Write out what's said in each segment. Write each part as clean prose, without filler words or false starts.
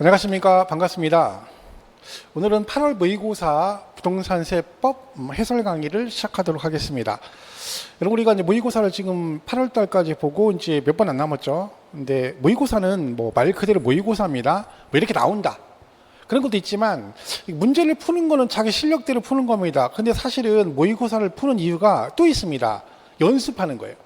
안녕하십니까. 반갑습니다. 오늘은 8월 모의고사 부동산세법 해설 강의를 시작하도록 하겠습니다. 여러분, 우리가 이제 모의고사를 지금 8월 달까지 보고 이제 몇 번 안 남았죠. 근데 모의고사는 뭐 말 그대로 모의고사입니다. 뭐 이렇게 나온다, 그런 것도 있지만 문제를 푸는 거는 자기 실력대로 푸는 겁니다. 근데 사실은 모의고사를 푸는 이유가 또 있습니다. 연습하는 거예요.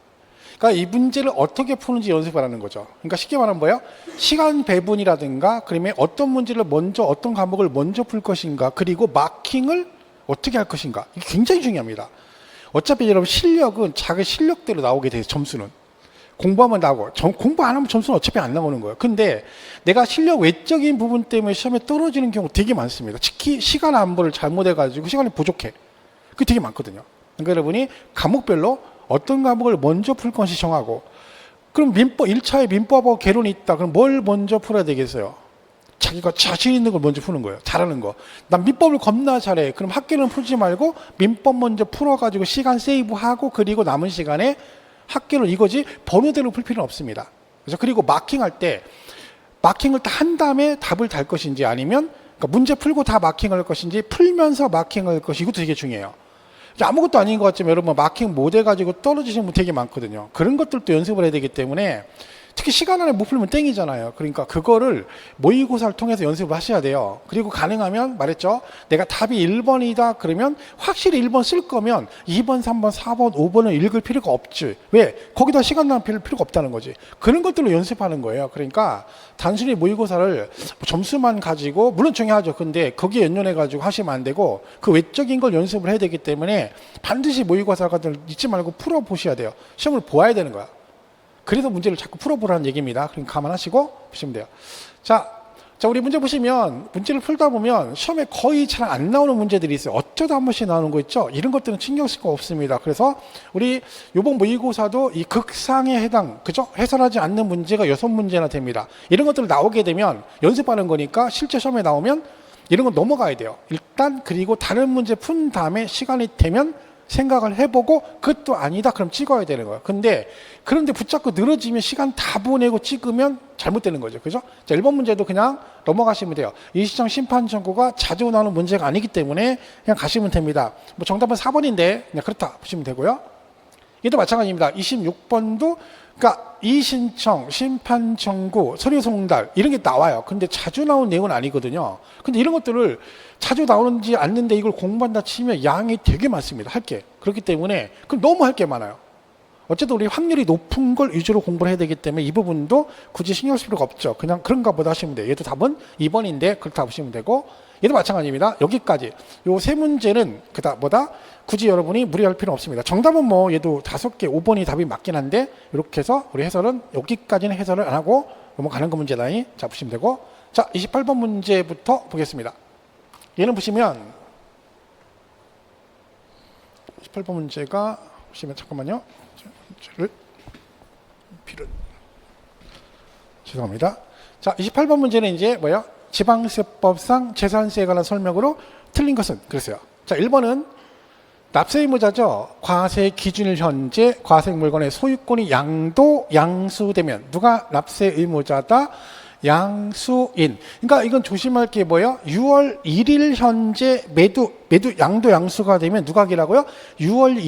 그러니까 이 문제를 어떻게 푸는지 연습하라는 거죠. 그러니까 쉽게 말하면 뭐예요? 시간 배분이라든가, 그러면 어떤 문제를 먼저, 어떤 과목을 먼저 풀 것인가, 그리고 마킹을 어떻게 할 것인가. 이게 굉장히 중요합니다. 어차피 여러분 실력은 자기 실력대로 나오게 돼요. 점수는 공부하면 나오고, 공부 안 하면 점수는 어차피 안 나오는 거예요. 근데 내가 실력 외적인 부분 때문에 시험에 떨어지는 경우 되게 많습니다. 특히 시간 안보를 잘못해 가지고 시간이 부족해. 그게 되게 많거든요. 그러니까 여러분이 과목별로 어떤 과목을 먼저 풀 것이 정하고, 그럼 민법 1차에 민법하고 개론이 있다. 그럼 뭘 먼저 풀어야 되겠어요? 자기가 자신 있는 걸 먼저 푸는 거예요. 잘하는 거. 난 민법을 겁나 잘해. 그럼 학계는 풀지 말고 민법 먼저 풀어가지고 시간 세이브하고, 그리고 남은 시간에 학계는 이거지 번호대로 풀 필요는 없습니다. 그래서 그리고 마킹할 때 마킹을 다 한 다음에 답을 달 것인지, 아니면 그러니까 문제 풀고 다 마킹할 것인지, 풀면서 마킹할 것이, 이것도 되게 중요해요. 아무것도 아닌 것 같지만 여러분 마킹 못 해가지고 떨어지시는 분 되게 많거든요. 그런 것들도 연습을 해야 되기 때문에, 특히 시간 안에 못 풀면 땡이잖아요. 그러니까 그거를 모의고사를 통해서 연습을 하셔야 돼요. 그리고 가능하면 말했죠, 내가 답이 1번이다 그러면 확실히 1번 쓸 거면 2번, 3번, 4번, 5번은 읽을 필요가 없지. 왜? 거기다 시간 낭비할 필요가 없다는 거지. 그런 것들로 연습하는 거예요. 그러니까 단순히 모의고사를 점수만 가지고, 물론 중요하죠. 근데 거기에 연연해 가지고 하시면 안 되고, 그 외적인 걸 연습을 해야 되기 때문에 반드시 모의고사 같은 걸 잊지 말고 풀어 보셔야 돼요. 시험을 보아야 되는 거야. 그래서 문제를 자꾸 풀어보라는 얘기입니다. 그럼 감안하시고 보시면 돼요. 자, 우리 문제 보시면, 문제를 풀다 보면 시험에 거의 잘 안 나오는 문제들이 있어요. 어쩌다 한 번씩 나오는 거 있죠? 이런 것들은 신경 쓸 거 없습니다. 그래서 우리 이번 모의고사도 이 극상에 해당, 그죠? 해설하지 않는 문제가 6문제나 됩니다. 이런 것들 나오게 되면 연습하는 거니까 실제 시험에 나오면 이런 건 넘어가야 돼요. 일단. 그리고 다른 문제 푼 다음에 시간이 되면 생각을 해보고, 그것도 아니다 그럼 찍어야 되는 거예요. 그런데 붙잡고 늘어지면 시간 다 보내고 찍으면 잘못되는 거죠. 그죠? 자, 1번 문제도 그냥 넘어가시면 돼요. 일시정 심판 청구가 자주 나오는 문제가 아니기 때문에 그냥 가시면 됩니다. 뭐 정답은 4번인데 그냥 그렇다 보시면 되고요. 얘도 마찬가지입니다. 26번도 그러니까 이신청, 심판 청구, 서류 송달, 이런 게 나와요. 근데 자주 나오는 내용은 아니거든요. 근데 이런 것들을 자주 나오는지 않는데 이걸 공부한다 치면 양이 되게 많습니다. 할 게. 그렇기 때문에 그럼 너무 할 게 많아요. 어쨌든 우리 확률이 높은 걸 위주로 공부를 해야 되기 때문에 이 부분도 굳이 신경 쓸 필요가 없죠. 그냥 그런가 보다 하시면 돼요. 얘도 답은 2번인데 그렇다 보시면 되고, 얘도 마찬가지입니다. 여기까지. 요 세 문제는 굳이 여러분이 무리할 필요는 없습니다. 정답은 뭐 얘도 5개, 5번이 답이 맞긴 한데, 이렇게 해서 우리 해설은 여기까지는 해설을 안 하고 넘어가는 거 문제라니 자 보시면 되고, 자 28번 문제부터 보겠습니다. 얘는 보시면 28번 문제가 보시면, 잠깐만요. 죄송합니다. 자, 28번 문제는 이제 뭐예요? 지방세법상 재산세에 관한 설명으로 틀린 것은 그랬어요. 자, 1번은 납세 의무자죠. 과세 기준일 현재 과세 물건의 소유권이 양수되면 누가 납세 의무자다? 양수인. 그러니까 이건 조심할 게 뭐예요? 6월 1일 현재 매도 양수가 되면 누가 기라고요? 6월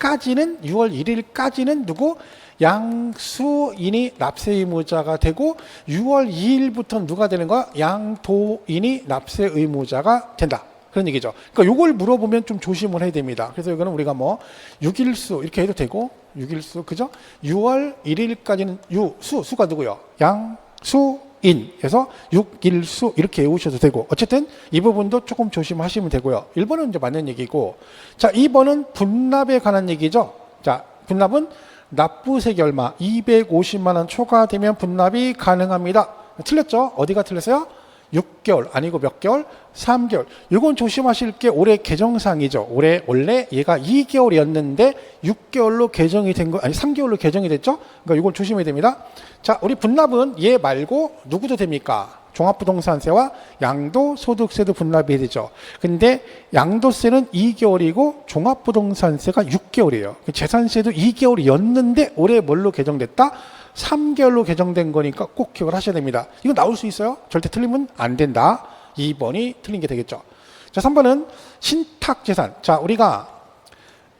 1일까지는 누구? 양수인이 납세 의무자가 되고, 6월 2일부터 누가 되는 거야? 양도인이 납세 의무자가 된다. 그런 얘기죠. 그러니까 이걸 물어보면 좀 조심을 해야 됩니다. 그래서 이거는 우리가 뭐 6일수 이렇게 해도 되고, 6일수 그죠? 6월 1일까지는 수가 누구요? 양수인. 그래서 6일수 이렇게 외우셔도 되고, 어쨌든 이 부분도 조금 조심하시면 되고요. 1번은 이제 맞는 얘기고, 자 2번은 분납에 관한 얘기죠. 자, 분납은 납부세기 얼마 250만 원 초과되면 분납이 가능합니다. 틀렸죠? 어디가 틀렸어요? 6개월 아니고 몇 개월? 3개월. 이건 조심하실 게 올해 개정상이죠. 원래 얘가 2개월이었는데 6개월로 개정이 된 거, 아니 3개월로 개정이 됐죠. 그러니까 이걸 조심해야 됩니다. 자, 우리 분납은 얘 말고 누구도 됩니까? 종합부동산세와 양도소득세도 분납이 되죠. 근데 양도세는 2개월이고 종합부동산세가 6개월이에요. 재산세도 2개월이었는데 올해 뭘로 개정됐다? 3개월로 개정된 거니까 꼭 기억을 하셔야 됩니다. 이거 나올 수 있어요? 절대 틀리면 안 된다. 2번이 틀린 게 되겠죠. 자, 3번은 신탁재산. 자, 우리가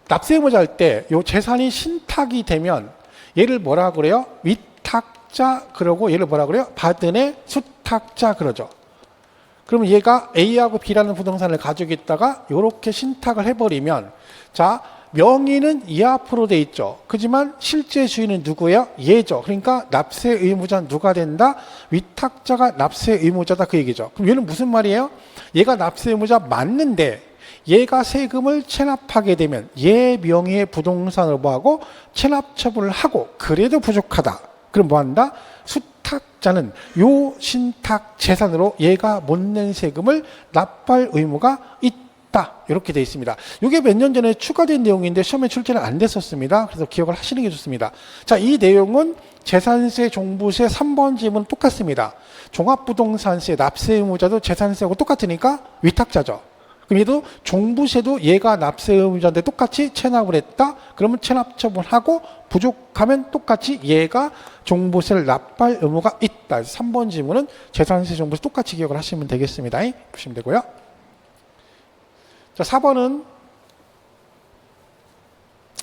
납세 의무자 할 때 요 재산이 신탁이 되면 얘를 뭐라 그래요? 위탁자 그러고 얘를 뭐라 그래요? 받은 애 수탁자 그러죠. 그러면 얘가 A하고 B라는 부동산을 가지고 있다가 이렇게 신탁을 해버리면, 자, 명의는 이 앞으로 돼 있죠. 그지만 실제 주인은 누구예요? 얘죠. 그러니까 납세 의무자는 누가 된다? 위탁자가 납세 의무자다, 그 얘기죠. 그럼 얘는 무슨 말이에요? 얘가 납세 의무자 맞는데 얘가 세금을 체납하게 되면 얘 명의의 부동산을 뭐하고 체납 처분을 하고 그래도 부족하다. 그럼 뭐한다? 수탁자는 요 신탁 재산으로 얘가 못 낸 세금을 납할 의무가 있다. 이렇게 되어 있습니다. 이게 몇 년 전에 추가된 내용인데 시험에 출제는 안 됐었습니다. 그래서 기억을 하시는 게 좋습니다. 자, 이 내용은 재산세, 종부세 3번 지문 똑같습니다. 종합부동산세, 납세 의무자도 재산세하고 똑같으니까 위탁자죠. 그럼 얘도 종부세도 얘가 납세 의무자인데 똑같이 체납을 했다. 그러면 체납 처분하고 부족하면 똑같이 얘가 종부세를 납할 의무가 있다. 3번 지문은 재산세, 종부세 똑같이 기억을 하시면 되겠습니다. 보시면 되고요. 자, 4번은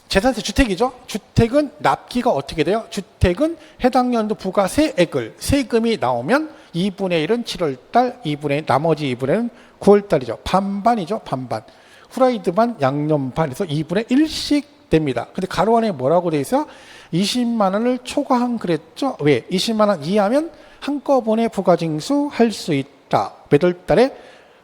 재산세 주택이죠. 주택은 납기가 어떻게 돼요? 주택은 해당 연도 부가세액을 세금이 나오면 2분의 1은 7월달, 2분의 1, 나머지 2분의 1은 9월달이죠. 반반이죠. 반반. 후라이드 반, 양념 반에서 2분의 1씩 됩니다. 근데 가로 안에 뭐라고 돼 있어요? 20만 원을 초과한 그랬죠. 왜? 20만 원 이하면 한꺼번에 부가징수 할 수 있다. 몇 월 달에?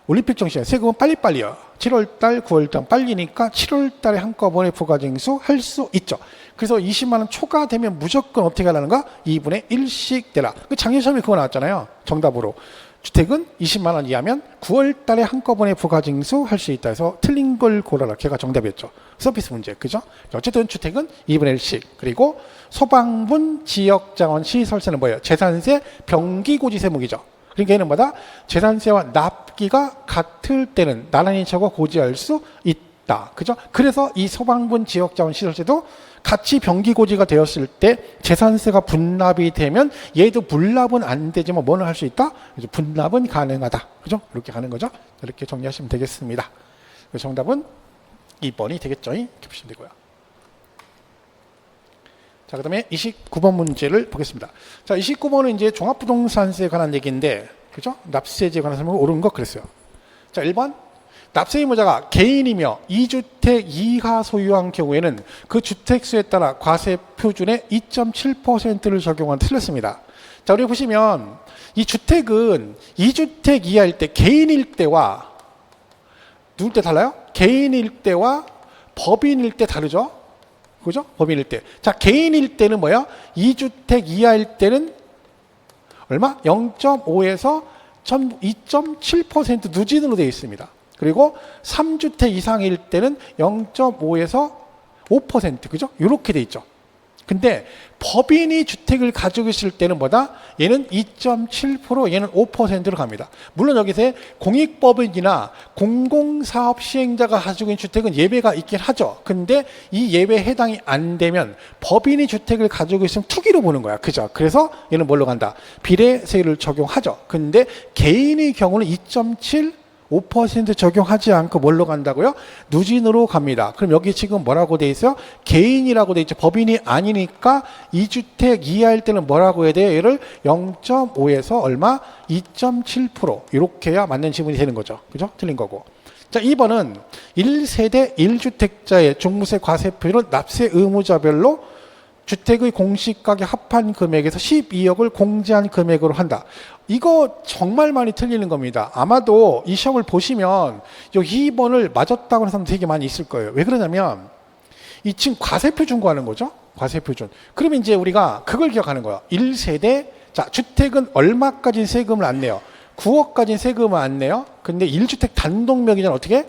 올림픽 정시에 세금은 빨리빨리요. 7월달, 9월달 빨리니까 7월달에 한꺼번에 부가징수 할 수 있죠. 그래서 20만 원 초과되면 무조건 어떻게 하라는가? 2분의 1씩 되라. 작년 시험에 그거 나왔잖아요. 정답으로. 주택은 20만 원 이하면 9월달에 한꺼번에 부가징수 할 수 있다 해서 틀린 걸 고르라. 걔가 정답이었죠. 서비스 문제. 그죠? 어쨌든 주택은 2분의 1씩. 그리고 소방분 지역자원 시설세는 뭐예요? 재산세 병기고지세목이죠. 그러니까 얘는 뭐다? 재산세와 납기가 같을 때는 나란히 적어 고지할 수 있다. 그죠? 그래서 이 소방분 지역자원 시설세도 같이 병기고지가 되었을 때 재산세가 분납이 되면 얘도 분납은 안 되지만 뭐는 할 수 있다? 분납은 가능하다. 그죠? 이렇게 가는 거죠? 이렇게 정리하시면 되겠습니다. 정답은 2번이 되겠죠? 이렇게 보시면 되고요. 자, 그 다음에 29번 문제를 보겠습니다. 자, 29번은 이제 종합부동산세에 관한 얘기인데, 그죠? 납세제에 관한 설명을 옳은 거 그랬어요. 자, 1번. 납세 의무자가 개인이며 2주택 이하 소유한 경우에는 그 주택수에 따라 과세 표준의 2.7%를 적용한 틀렸습니다. 자, 우리 보시면 이 주택은 2주택 이하일 때 개인일 때와 누굴 때 달라요? 개인일 때와 법인일 때 다르죠? 그죠? 법인일 때. 자, 개인일 때는 뭐야? 2주택 이하일 때는 얼마? 0.5에서 2.7% 누진으로 되어 있습니다. 그리고 3주택 이상일 때는 0.5에서 5%, 그죠? 이렇게 돼 있죠. 근데 법인이 주택을 가지고 있을 때는 뭐다? 얘는 2.7%, 얘는 5%로 갑니다. 물론 여기서 공익법인이나 공공사업 시행자가 가지고 있는 주택은 예외가 있긴 하죠. 근데 이 예외에 해당이 안 되면 법인이 주택을 가지고 있으면 투기로 보는 거야. 그죠? 그래서 얘는 뭘로 간다? 비례세율을 적용하죠. 근데 개인의 경우는 5% 적용하지 않고 뭘로 간다고요? 누진으로 갑니다. 그럼 여기 지금 뭐라고 돼 있어요? 개인이라고 돼 있죠. 법인이 아니니까 2주택 이하일 때는 뭐라고 해야 돼요? 얘를 0.5에서 얼마? 2.7% 이렇게 해야 맞는 지문이 되는 거죠. 그죠? 틀린 거고. 자, 2번은 1세대 1주택자의 종부세 과세표를 납세 의무자별로 주택의 공시가격 합한 금액에서 12억을 공제한 금액으로 한다. 이거 정말 많이 틀리는 겁니다. 아마도 이 시험을 보시면 이 2번을 맞았다고 하는 사람 되게 많이 있을 거예요. 왜 그러냐면 이 지금 과세표준 구하는 거죠. 과세표준. 그러면 이제 우리가 그걸 기억하는 거예요. 1세대, 자, 주택은 얼마까지 세금을 안 내요? 9억까지 세금을 안 내요. 근데 1주택 단독 명의자는 어떻게?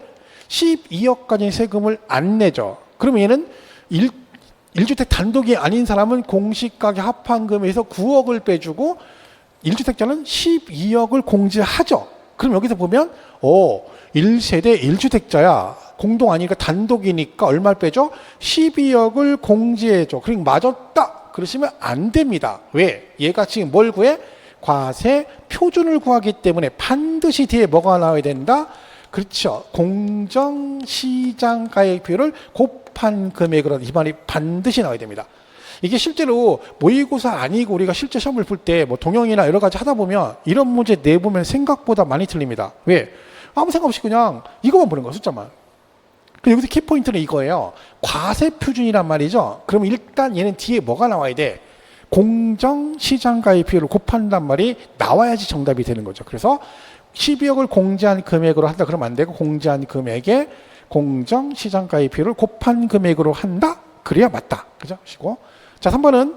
12억까지 세금을 안 내죠. 그러면 얘는 1주택 단독이 아닌 사람은 공시가격 합한금에서 9억을 빼주고 1주택자는 12억을 공제하죠. 그럼 여기서 보면 1세대 1주택자야. 공동 아니니까 단독이니까 얼마를 빼죠? 12억을 공제해줘. 그러니까 맞았다. 그러시면 안 됩니다. 왜? 얘가 지금 뭘 구해? 과세 표준을 구하기 때문에 반드시 뒤에 뭐가 나와야 된다? 그렇죠. 공정시장가액비율을 곱한 금액으로 이 말이 반드시 나와야 됩니다. 이게 실제로 모의고사 아니고 우리가 실제 시험을 볼 때 뭐 동영이나 여러 가지 하다 보면 이런 문제 내보면 생각보다 많이 틀립니다. 왜? 아무 생각 없이 그냥 이것만 보는 거야, 숫자만. 여기서 키포인트는 이거예요. 과세 표준이란 말이죠. 그럼 일단 얘는 뒤에 뭐가 나와야 돼? 공정시장가액 비율을 곱한단 말이 나와야지 정답이 되는 거죠. 그래서 12억을 공제한 금액으로 한다 그러면 안 되고 공제한 금액에 공정시장가액 비율을 곱한 금액으로 한다? 그래야 맞다. 그죠? 시고. 자, 3번은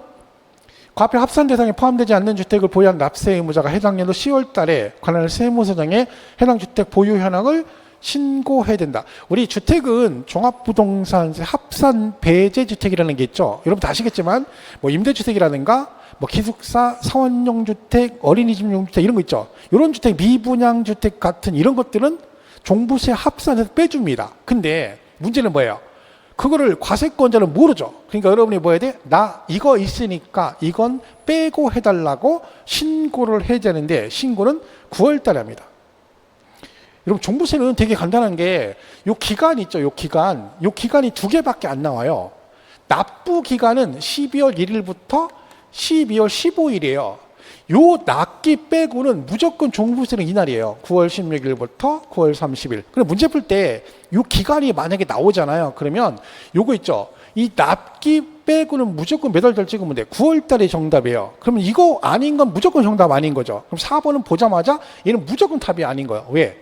과표 합산 대상에 포함되지 않는 주택을 보유한 납세 의무자가 해당 연도 10월 달에 관할 세무서장에 해당 주택 보유 현황을 신고해야 된다. 우리 주택은 종합부동산세 합산 배제주택이라는 게 있죠. 여러분 다 아시겠지만 뭐 임대주택이라든가 뭐 기숙사, 사원용 주택, 어린이집용 주택 이런 거 있죠. 이런 주택, 미분양 주택 같은 이런 것들은 종부세 합산해서 빼줍니다. 근데 문제는 뭐예요? 그거를 과세권자는 모르죠. 그러니까 여러분이 뭐 해야 돼? 나 이거 있으니까 이건 빼고 해달라고 신고를 해야 되는데 신고는 9월 달에 합니다. 여러분 종부세는 되게 간단한 게 요 기간 있죠. 요 기간이 두 개밖에 안 나와요. 납부 기간은 12월 1일부터 12월 15일이에요. 요 납기 빼고는 무조건 종부세는 이날이에요. 9월 16일부터 9월 30일. 그럼 문제 풀 때 요 기간이 만약에 나오잖아요. 그러면 요거 있죠. 이 납기 빼고는 무조건 몇 월 달 찍으면 돼. 9월 달이 정답이에요. 그러면 이거 아닌 건 무조건 정답 아닌 거죠. 그럼 4번은 보자마자 얘는 무조건 답이 아닌 거예요. 왜?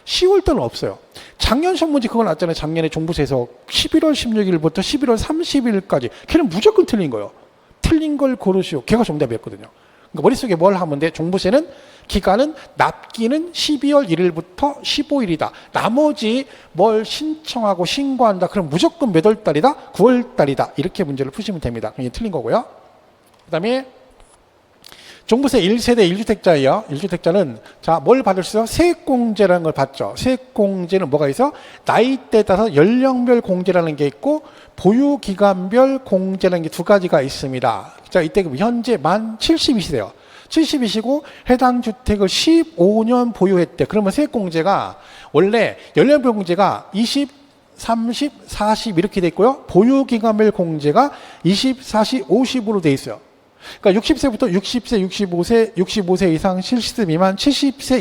10월 달은 없어요. 작년 시험 문제 그거 나왔잖아요. 작년에 종부세에서 11월 16일부터 11월 30일까지. 걔는 무조건 틀린 거예요. 틀린 걸 고르시오. 걔가 정답이었거든요. 그러니까 머릿속에 뭘 하면 돼? 종부세는 기간은 납기는 12월 1일부터 15일이다. 나머지 뭘 신청하고 신고한다. 그럼 무조건 몇 월 달이다? 9월 달이다. 이렇게 문제를 푸시면 됩니다. 이게 틀린 거고요. 그 다음에 종부세 1세대 1주택자예요. 1주택자는 자, 뭘 받을 수 있어? 세액공제라는 걸 받죠. 세액공제는 뭐가 있어? 나이대에 따라서 연령별 공제라는 게 있고 보유기간별 공제라는 게 두 가지가 있습니다. 자, 이때 현재 만 70이시대요. 70이시고 해당 주택을 15년 보유했대. 그러면 세액공제가 원래 연령별 공제가 20, 30, 40 이렇게 돼 있고요. 보유기간별 공제가 20, 40, 50으로 돼 있어요. 그러니까 60세부터 60세, 65세 이상, 70세 미만, 70세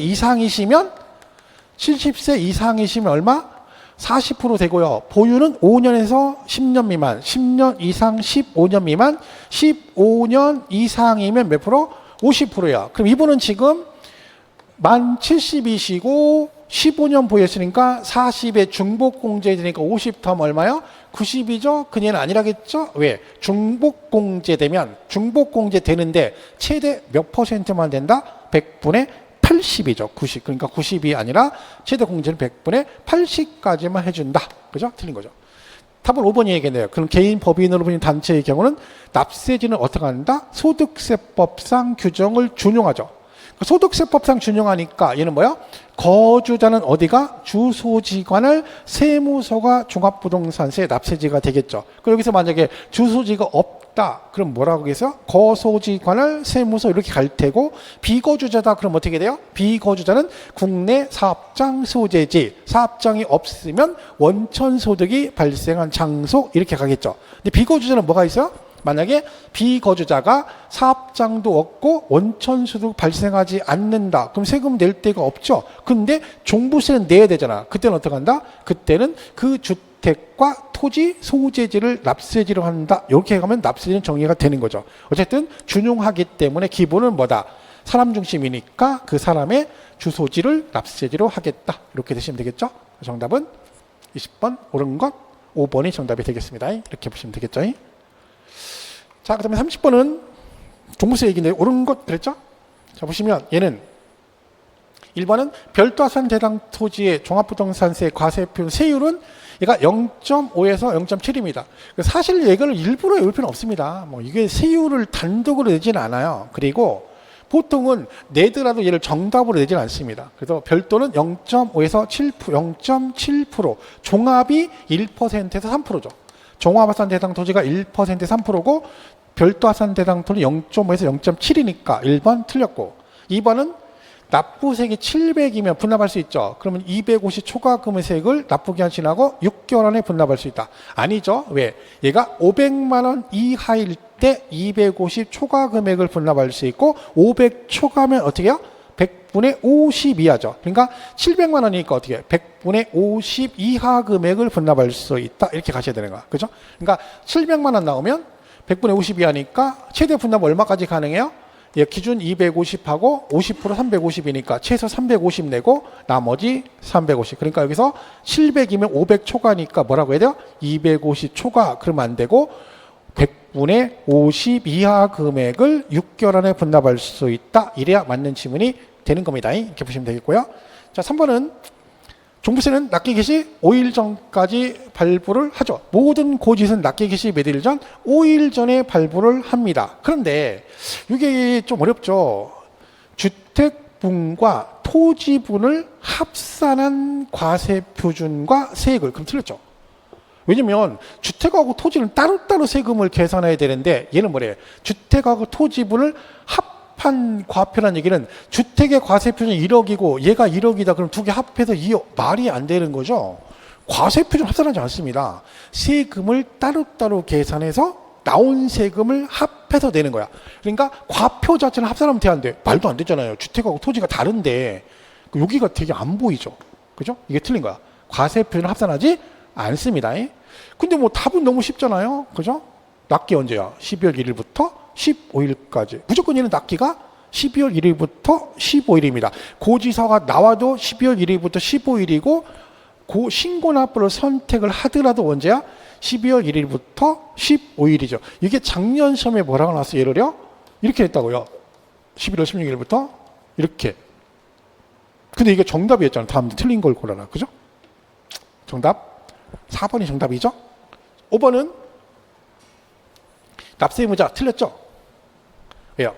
이상이시면 얼마? 40% 되고요. 보유는 5년에서 10년 미만, 10년 이상 15년 미만, 15년 이상이면 몇 프로? 50%야. 그럼 이분은 지금 만 70이시고 15년 보유했으니까 40에 중복공제 되니까 50 더하면 얼마요? 90이죠? 그녀는 아니라겠죠? 왜? 중복공제 되면 중복공제 되는데 최대 몇 %만 된다? 100분의 80이죠. 90. 그러니까 90이 아니라 최대 공제는 100분의 80까지만 해준다. 그죠? 틀린 거죠. 답은 5번이 얘기했네요. 그럼 개인 법인으로 불린 단체의 경우는 납세지는 어떻게 한다? 소득세법상 규정을 준용하죠. 소득세법상 준용하니까 얘는 뭐야? 거주자는 어디가? 주소지관을 세무서가 종합부동산세 납세지가 되겠죠. 그럼 여기서 만약에 주소지가 없다. 그럼 뭐라고 해서? 거소지관을 세무서 이렇게 갈 테고 비거주자다. 그럼 어떻게 돼요? 비거주자는 국내 사업장 소재지. 사업장이 없으면 원천소득이 발생한 장소 이렇게 가겠죠. 근데 비거주자는 뭐가 있어요? 만약에 비거주자가 사업장도 없고 원천소득 발생하지 않는다. 그럼 세금 낼 데가 없죠. 근데 종부세는 내야 되잖아. 그때는 어떻게 한다? 그때는 그 주택과 토지 소재지를 납세지로 한다. 이렇게 가면 납세지는 정리가 되는 거죠. 어쨌든 준용하기 때문에 기본은 뭐다? 사람 중심이니까 그 사람의 주소지를 납세지로 하겠다. 이렇게 되시면 되겠죠. 정답은 20번 옳은 것 5번이 정답이 되겠습니다. 이렇게 보시면 되겠죠. 자, 그 다음에 30번은 종부세 얘기인데 옳은 것 그랬죠? 자, 보시면 얘는 1번은 별도 합산 대상 토지의 종합부동산세 과세표 세율은 얘가 0.5에서 0.7입니다. 사실 이걸 일부러 외울 필요는 없습니다. 뭐 이게 세율을 단독으로 내지는 않아요. 그리고 보통은 내더라도 얘를 정답으로 내지는 않습니다. 그래서 별도는 0.5에서 0.7%, 종합이 1%에서 3%죠. 종합합산 대상 토지가 1% 3%고 별도 합산 대상 토지 0.5에서 0.7이니까 1번 틀렸고, 2번은 납부세액이 700이면 분납할 수 있죠. 그러면 250 초과 금액을 납부기한 지나고 6개월 안에 분납할 수 있다. 아니죠. 왜? 얘가 500만 원 이하일 때 250 초과 금액을 분납할 수 있고, 500 초과면 어떻게 해요? 100분의 50 이하죠. 그러니까 700만 원이니까 어떻게 해요? 100분의 50 이하 금액을 분납할 수 있다. 이렇게 가셔야 되는 거야. 그죠? 그러니까 700만 원 나오면 100분의 50 이하니까 최대 분납 얼마까지 가능해요? 예, 기준 250하고 50% 350이니까 최소 350 내고 나머지 350. 그러니까 여기서 700이면 500 초과니까 뭐라고 해야 돼요? 250 초과. 그러면 안 되고 100분의 50 이하 금액을 6개월 안에 분납할 수 있다. 이래야 맞는 지문이 되는 겁니다. 이렇게 보시면 되겠고요. 자, 3번은 종부세는 납기 개시 5일 전까지 발부를 하죠. 모든 고지서는 납기 개시 몇 일 전? 5일 전에 발부를 합니다. 그런데 이게 좀 어렵죠. 주택분과 토지분을 합산한 과세표준과 세액을, 그럼 틀렸죠. 왜냐면 주택하고 토지는 따로따로 세금을 계산해야 되는데, 얘는 뭐래요? 주택하고 토지분을 합한 과표라는 얘기는 주택의 과세표준이 1억이고 얘가 1억이다. 그럼 두 개 합해서 2억. 말이 안 되는 거죠. 과세표준 합산하지 않습니다. 세금을 따로따로 계산해서 나온 세금을 합해서 내는 거야. 그러니까 과표 자체는 합산하면 돼야 안 돼. 말도 안 되잖아요. 주택하고 토지가 다른데 여기가 되게 안 보이죠. 그죠? 이게 틀린 거야. 과세표준 합산하지 않습니다. 근데 뭐 답은 너무 쉽잖아요. 그죠? 납기 언제야? 12월 1일부터 15일까지. 무조건 얘는 납기가 12월 1일부터 15일입니다. 고지서가 나와도 12월 1일부터 15일이고 고 신고납부를 선택을 하더라도 언제야? 12월 1일부터 15일이죠. 이게 작년 시험에 뭐라고 나왔어요? 예를요? 이렇게 했다고요. 11월 16일부터 이렇게. 근데 이게 정답이었잖아요. 다음 틀린 걸 고르라. 그죠? 정답 4번이 정답이죠. 5번은 납세의무자 틀렸죠. 왜요?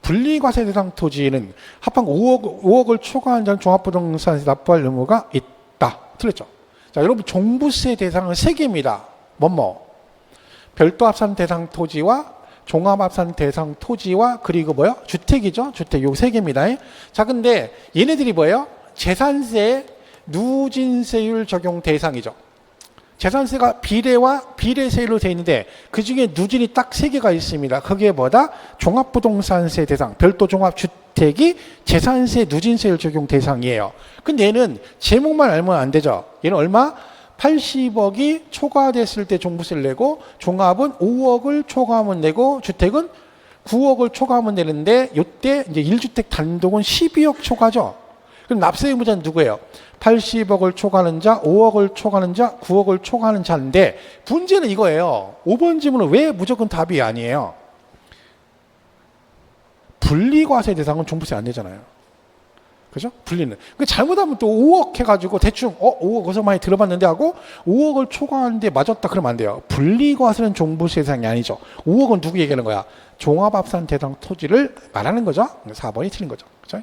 분리과세 대상 토지는 합한 5억을 초과한 장 종합부동산세 납부할 의무가 있다. 틀렸죠. 자, 여러분 종부세 대상은 3개입니다. 뭐뭐? 별도 합산 대상 토지와 종합합산 대상 토지와 그리고 뭐요? 주택이죠. 주택 요 3개입니다. 자, 근데 얘네들이 뭐예요? 재산세 누진세율 적용 대상이죠. 재산세가 비례세율로 되어 있는데 그 중에 누진이 딱 3개가 있습니다. 그게 뭐다? 종합부동산세 대상, 별도 종합주택이 재산세 누진세율 적용 대상이에요. 근데 얘는 제목만 알면 안 되죠. 얘는 얼마? 80억이 초과됐을 때 종부세를 내고 종합은 5억을 초과하면 내고 주택은 9억을 초과하면 되는데 이때 이제 1주택 단독은 12억 초과죠. 그럼 납세 의무자는 누구예요? 80억을 초과하는 자, 5억을 초과하는 자, 9억을 초과하는 자인데 문제는 이거예요. 5번 질문은 왜 무조건 답이 아니에요? 분리과세 대상은 종부세 안 내잖아요. 그죠? 분리는. 그 잘못하면 또 5억 해가지고 대충 5억 어디서 많이 들어봤는데 하고 5억을 초과하는데 맞았다 그러면 안 돼요. 분리과세는 종부세 대상이 아니죠. 5억은 누구 얘기하는 거야? 종합합산 대상 토지를 말하는 거죠. 4번이 틀린 거죠. 그죠?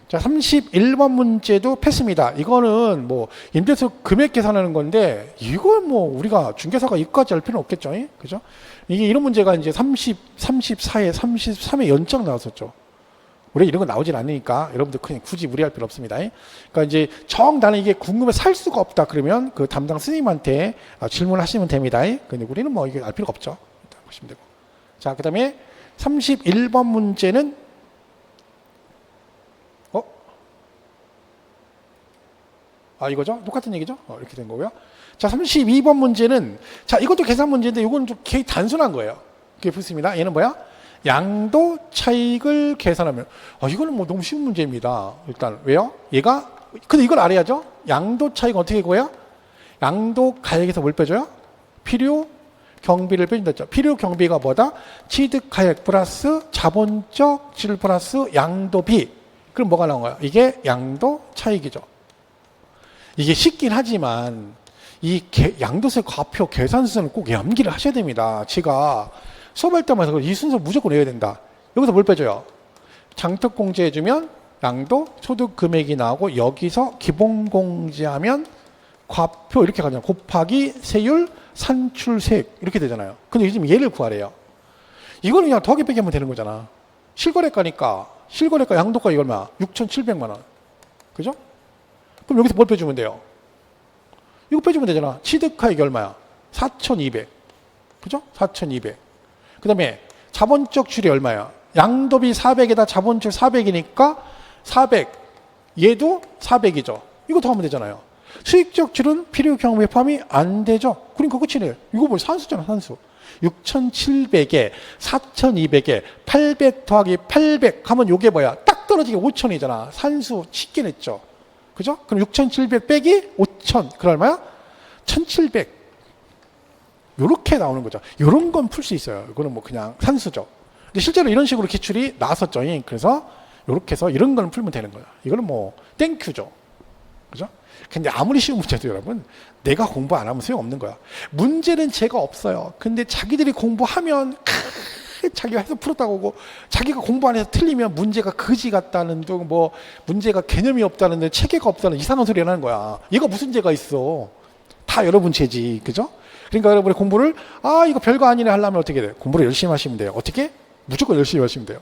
자, 31번 문제도 패스입니다. 이거는 뭐 임대수 금액 계산하는 건데 이건 뭐 우리가 중개사가 이거까지 할 필요는 없겠죠. 그죠? 이게 이런 문제가 이제 34에 33에 연장 나왔었죠. 우리 이런 거 나오질 않으니까 여러분들 그냥 굳이 무리할 필요 없습니다. 그러니까 이제 나는 이게 궁금해서 살 수가 없다 그러면 그 담당 스님한테 질문을 하시면 됩니다. 근데 우리는 뭐 이게 알 필요가 없죠. 일단 보시면 되고. 자, 그다음에 31번 문제는 이거죠? 똑같은 얘기죠? 이렇게 된 거고요. 자, 32번 문제는, 자, 이것도 계산 문제인데, 이건 좀 단순한 거예요. 이렇게 붙습니다. 얘는 뭐야? 양도 차익을 계산하면, 이거는 뭐 너무 쉬운 문제입니다. 일단, 왜요? 얘가, 근데 이걸 알아야죠? 양도 차익 어떻게 구해요? 양도 가액에서 뭘 빼줘요? 필요 경비를 빼준다 했죠. 필요 경비가 뭐다? 취득 가액 플러스 자본적 질 플러스 양도비. 그럼 뭐가 나온 거예요? 이게 양도 차익이죠. 이게 쉽긴 하지만 이 양도세 과표 계산 순서는 꼭 암기를 하셔야 됩니다. 제가 수업할 때마다 이 순서 무조건 외워야 된다. 여기서 뭘 빼줘요? 장특공제해주면 양도 소득 금액이 나오고 여기서 기본공제하면 과표 이렇게 가잖아요. 곱하기 세율 산출세액 이렇게 되잖아요. 근데 요즘 얘를 구하래요. 이거는 그냥 더하기 빼기 하면 되는 거잖아. 실거래가니까 양도가 이거 얼마? 6,700만 원. 그죠? 그럼 여기서 뭘 빼주면 돼요? 이거 빼주면 되잖아. 취득가 이게 얼마야? 4,200. 그죠? 4,200. 그 다음에 자본적 출이 얼마야? 양도비 400에다 자본출 400이니까 400. 얘도 400이죠. 이거 더하면 되잖아요. 수익적 출은 필요 경험에 포함이 안 되죠. 그러니까 끝이네. 이거 뭐 산수잖아, 산수. 6,700에 4,200에 800 더하기 800 하면 요게 뭐야? 딱 떨어지게 5,000이잖아. 산수 쉽게 냈죠. 그죠? 그럼 6,700 빼기 5,000. 그럼 얼마야? 1,700. 요렇게 나오는 거죠. 요런 건 풀 수 있어요. 이거는 뭐 그냥 산수죠. 근데 실제로 이런 식으로 기출이 나왔었죠. 그래서 요렇게 해서 이런 걸 풀면 되는 거야. 이거는 뭐 땡큐죠. 그죠? 근데 아무리 쉬운 문제도 여러분, 내가 공부 안 하면 소용없는 거야. 문제는 제가 없어요. 근데 자기들이 공부하면 자기가 해서 풀었다고 하고, 자기가 공부 안 해서 틀리면 문제가 거지 같다는 둥, 뭐 문제가 개념이 없다는 둥, 체계가 없다는 이상한 소리 하는 거야. 얘가 무슨 죄가 있어? 다 여러분 죄지. 그죠? 그러니까 여러분이 공부를 이거 별거 아니네 하려면 어떻게 돼요? 공부를 열심히 하시면 돼요. 어떻게? 무조건 열심히 하시면 돼요.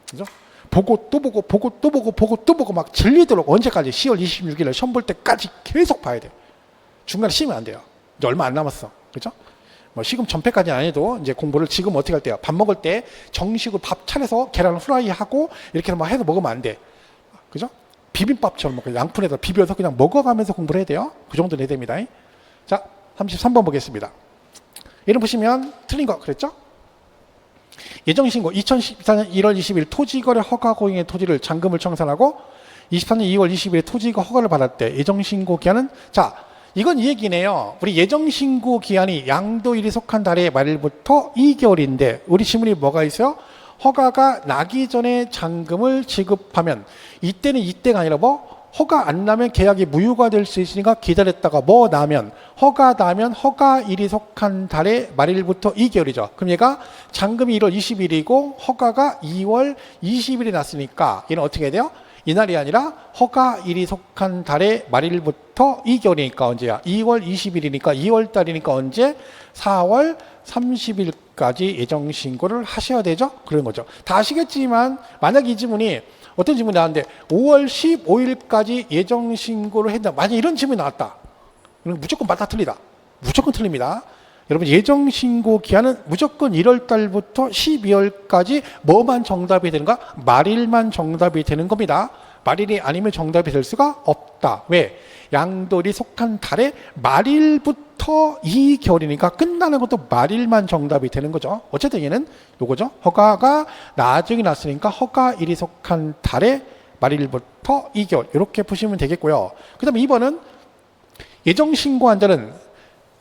그죠? 보고 또 보고 보고 또 보고 보고 또 보고 막 질리도록 언제까지? 10월 26일에 시험 볼 때까지 계속 봐야 돼. 중간에 쉬면 안 돼요. 이제 얼마 안 남았어. 그죠? 뭐 시금 전패까지는 아니어도 이제 공부를 지금 어떻게 할 때요? 밥 먹을 때 정식으로 밥 차려서 계란을 후라이하고 이렇게 막 해서 먹으면 안 돼. 그죠? 비빔밥처럼 양푼에다 비벼서 그냥 먹어가면서 공부를 해야 돼요. 그 정도 내야 됩니다. 자, 33번 보겠습니다. 이름 보시면 틀린 거 그랬죠? 예정신고 2014년 1월 20일 토지거래 허가 고객의 토지를 잔금을 청산하고 24년 2월 20일에 토지가 허가를 받았대. 예정신고 기한은 자 이건 이 얘기네요. 우리 예정신고 기한이 양도일이 속한 달의 말일부터 2개월인데 우리 지문이 뭐가 있어요? 허가가 나기 전에 잔금을 지급하면 이때는 이때가 아니라 뭐 허가 안 나면 계약이 무효가 될 수 있으니까 기다렸다가 뭐 나면 허가 나면 허가일이 속한 달의 말일부터 2개월이죠. 그럼 얘가 잔금이 1월 20일이고 허가가 2월 20일이 났으니까 얘는 어떻게 해야 돼요? 이날이 아니라 허가일이 속한 달의 말일부터 2개월이니까 언제야? 2월 20일이니까 2월 달이니까 언제? 4월 30일까지 예정신고를 하셔야 되죠? 그런 거죠. 다 아시겠지만 만약 이 지문이 어떤 질문이 나왔는데 5월 15일까지 예정신고를 했다. 만약 이런 질문이 나왔다. 그럼 무조건 맞다 틀리다. 무조건 틀립니다. 여러분 예정신고 기한은 무조건 1월 달부터 12월까지 뭐만 정답이 되는가? 말일만 정답이 되는 겁니다. 말일이 아니면 정답이 될 수가 없다. 왜? 양도일이 속한 달의 말일부터 2개월이니까 끝나는 것도 말일만 정답이 되는 거죠. 어쨌든 얘는 요거죠. 허가가 나중에 났으니까 허가일이 속한 달의 말일부터 2개월 이렇게 푸시면 되겠고요. 그 다음에 2번은 예정신고한 자는